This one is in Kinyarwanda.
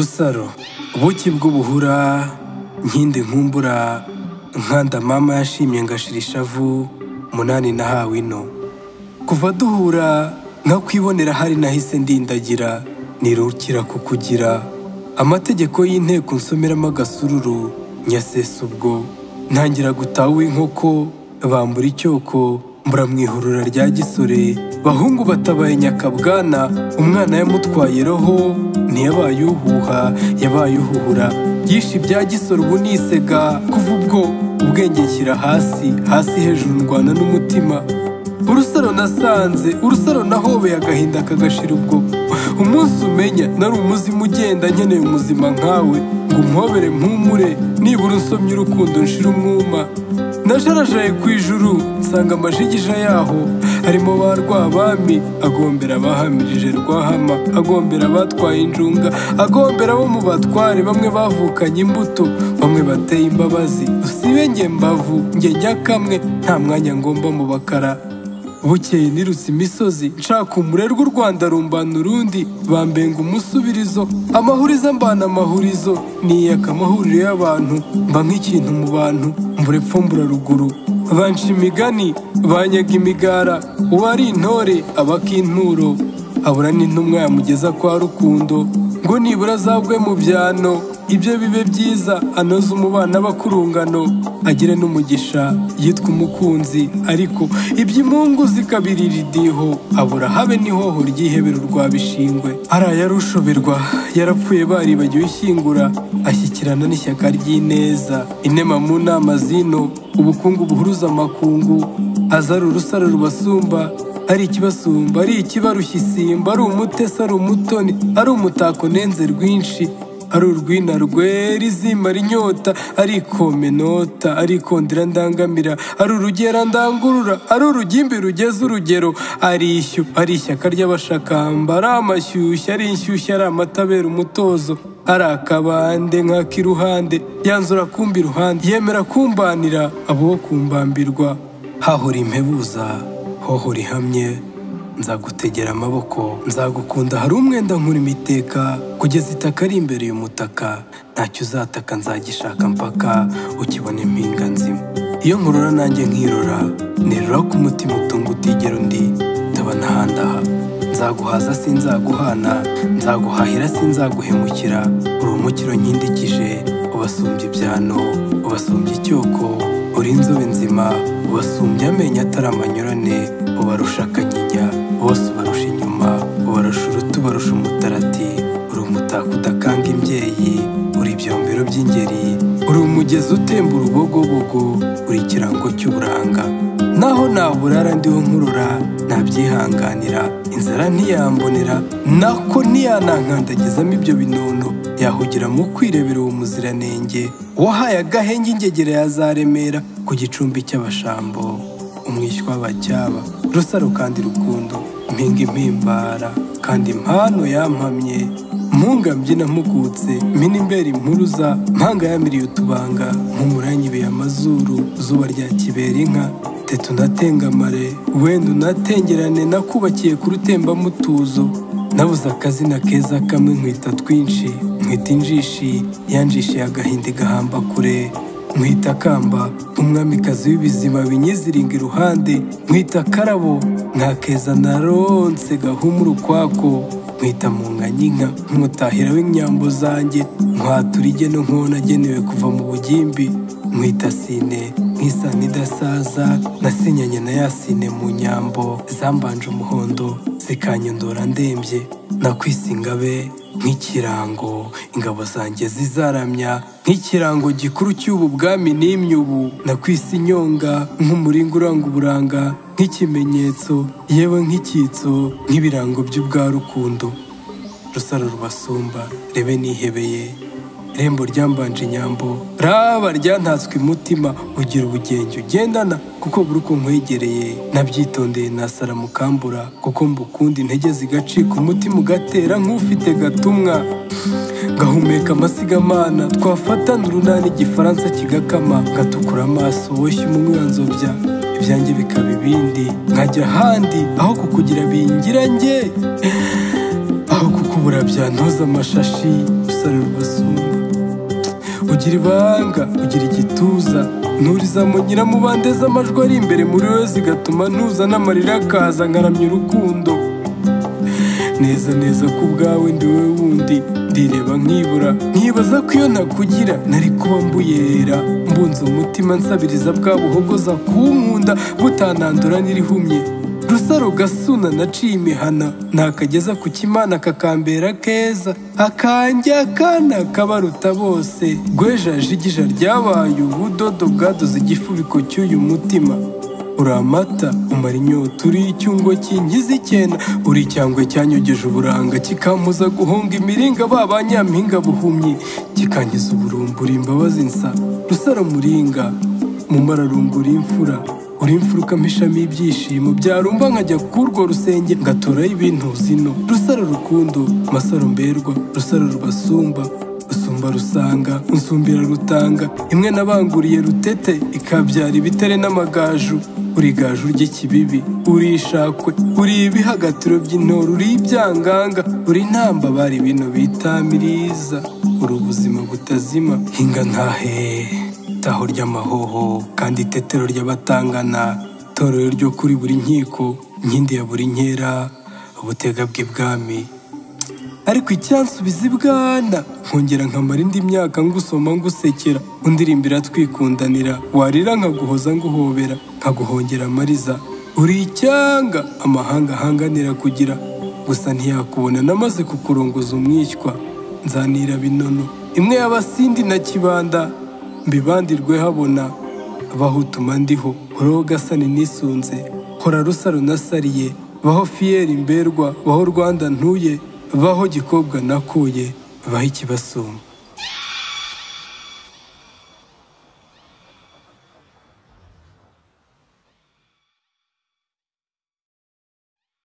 Rusaro ubuki bw'ubuhura nkindi nkumbura nkanda mama yashimye ngashira ishavu munani nahawe ino kuva duhura nkakwibonera hari nahise ndindagira nirukira kukugira amategeko y'inteko nsomeramo agasururu nyasesa ubwo ntangira gutaha uw'inkoko bambura icyoko mbura mu ihurura rya gisore bahungu batabaye nyakabwana umwana yamutwaye roho ntiyabaye uhuha yabaye uhuhura yishe ibya gisore ubu nisega kuva ubwo ubwenge nshyira hasi hejuru ndwana n'umutima urusaro nasanze urusaro nahobeye agahinda kagashira ubwo umunsi umenya nari umuzimu ugenda nkeneye umuzima nkawe ngo umpobere mpumure nibura unsomye urukundo nshira umwuma najarajaye ku ijuru nsanga amajigija yaho harimo ba rwabami agombera abahamirije rwahama agombera abatwaye injunga agombera abo mu batware bamwe bavukanye imbuto bamwe bateye imbabazi usibe nge mbavu nge nyakamwe nta mwanya ngomba mu bakara bukeye nirutse imisozi nshaka umurerwa u Rwanda rumbana urundi bambenga umusubirizo amahurizo mbana amahurizo niyaka amahuriro y'abantu mba nk'ikintu mu bantu mbure pfumbura ruguru banca imigani banyaga imigara uwari intore abakinturo abura n'intumwa yamugeza kwa rukundo ngo nibura azagwe mu byano ibyo bibe byiza anoza umubano abakurungano agire n'umugisha yitwa umukunzi ariko iby'impungu zikabirira idiho abura habe n'ihoho ryihebera urwa bishingwe arayarushoberwa yarapfuye baribagiwe ishyingura ashyikirana n'ishyaka ry'ineza inema mu nama zino ubukungu buhuruza amakungu azari urusaro rubasumba ari ikibasumba ari ikibarushya isimba ari umutesi ari umutoni ari umutako nenze rwinshi ari urwina rwera izimara inyota ari ikomenota ari ikondera ndangamira ari urugera ndangurura ari urugimbi rugeze urugero ari ishyo ari ishyaka ry'abashakamba ari amashyushya ari inshyushya ari amatabera umutozo ari akabande nk'ak'iruhande yanzura kumbi iruhande yemera kumbanira abo kumbambirwa hahora impebuza hoho rihamye nzagutegera amaboko nzagukunda hari umwenda nkuri imiteka kugeza itaka ari imbere y'umutaka ntacyo uzataka nzagishaka mpaka ukibona impinga nzima iyo nkurora nanjye nkirora nerura ku mutima utunga utigera undi ndaba n'ahandaha nzaguhaza sinzaguhana nzaguhahira sinzaguhemukira uri umukiro nkindikije ubasumbya ibyano ubasumbya icyoko uri inzobe nzima ubasumbya amenyo atari amanyurane ubarusha akanyinya bose ubarusha inyuma ubarusha uruti ubarusha umutarati uri umutako udakanga imbyeyi uri ibyombero by'ingeri uri umugezi utemba urubogobogo uri ikirango cy'uburanga naho naburara ndiho nkurura nabyihanganira inzara ntiyambonera nako ntiyanankandagizamo ibyo binono yahugira mu kwirebera uwo muziranenge wahaye agahenge ingegera yazaremera ku gicumbi cy'abashambo umwishywa w'abacyaba rusaro kandi rukundo mpinga impimbara kandi impano yampamye mpunga mbyina mpugutse mpina imbere impuruza mpanga yamiriye utubanga nk'umuranyibeye amazuru zuba rya kibera inka tetu natengamare wenda unatengerane nakubakiye ku rutembamutuzo nabuze akazina keza kamwe nkwita twinshi nkwita injishi yanjishiye agahinda gahamba kure nkwita kamba umwamikazi w'ibizima binyiziringa iruhande nkwita karabo nta keza naronse gahumura ukwako nkwita mu nkanyinka nk'umutahira w'inyambo zanjye nkwatura igeno nkona agenewe kuva mu bugimbi nkwita sine nk'isana idasaza nasinyanye na yasine mu nyambo zambanje umuhondo zikanyondora ndembye nakwise ingabe nk'ikirango ingabo zanjye zizaramya nk'ikirango gikuru cy'ubu bwami n'imye ubu nakwise inyonga nk'umuringa uranga uburanga nk'ikimenyetso yewe nk'icyitso nk'ibirango by'ubwa rukundo rusaro rubasumba rebe nihebeye rembo ryambanje inyambo raba ryantatswe umutima ugira ubugenge ugendana kuko buri uko nkwegereye nabyitondeye nasara mukambura kuko mbukunda intege zigacika umutima ugatera nk'ufite gatumwa ngahumeka amasigamana twafatana urunani igifaransa kigakama ngatukura amaso woshya umunwa nzobya ibyanjye bikaba ibindi nkajya ahandi aho kukugira bingira njye aho kukubura byantoza amashashi rusaro rubasumba. Ugira ibanga, ugira igituza, nturiza mu nyiramubande z'amajwi ari imbere muri we zigatuma ntuza n'amarira akaza nkaramya urukundo. Neza neza ku bwawe ndi wowe wundi, ndireba nkibura nkibaza ko iyo ntakugira nari kuba mbuyera, mbunze umutima nsabiriza bwa buhogoza kunkunda butanandura n'irihumye. Rusaro gasuna naciye imihana, ntakageza ku kimana kakambera keza, akanjye akana kabaruta bose. Rwejajigija ryabaye ubudodo bwadoze igifubiko cy'uyu mutima. Uri amata umara inyota, uri icyungo kinkiza icyenda, uri icyangwe cyanyogeje uburanga kikampuza guhunga imiringa ba banyampinga buhumyi, kikankiza uburumburi imbabazi nsa. Rusaro muringa mumararungu uri imfura, uri imfura ukampishamo ibyishimo byarumba nkajya kurwo rusenge ngatoraho ibintu zino. Rusaro rukundo masaro mberwa, rusaro rubasumba, usumba rusanga unsumbira rutanga, imwe nabanguriye rutete ikabyara ibitere n'amagaju. Uri igaju ry'ikibibi, uri ishakwe, uri ibihagatiro by'intore, uri ibyanganga, uri intamba bari bino bitamiriza, uri ubuzima butazima. Hinga ntahe taho ry'amahoho kandi itetero ry'abatangana, torero ryo kuri buri nkiko, nkindi ya buri nkera, ubutega bw'ibwami. Ariko icyansubiza ibwana nkongera nkamara indi myaka ngusoma ngusekera, undirimbira twikundanira, warira nkaguhoza nguhobera, nkaguhongera amariza. Uri icyanga amahanga ahanganira kugira, gusa ntiyakubona namaze kukurongoza umwishywa. Nzanira binono imwe y'abasindi na kibanda, mbibandirwe habona abahutuma ndiho. Horoho gasani nisunze, hora rusaro nasariye, baho fiyeri mberwa, baho Rwanda ntuye, baho gikobwa nakuye, baho ikibasumba.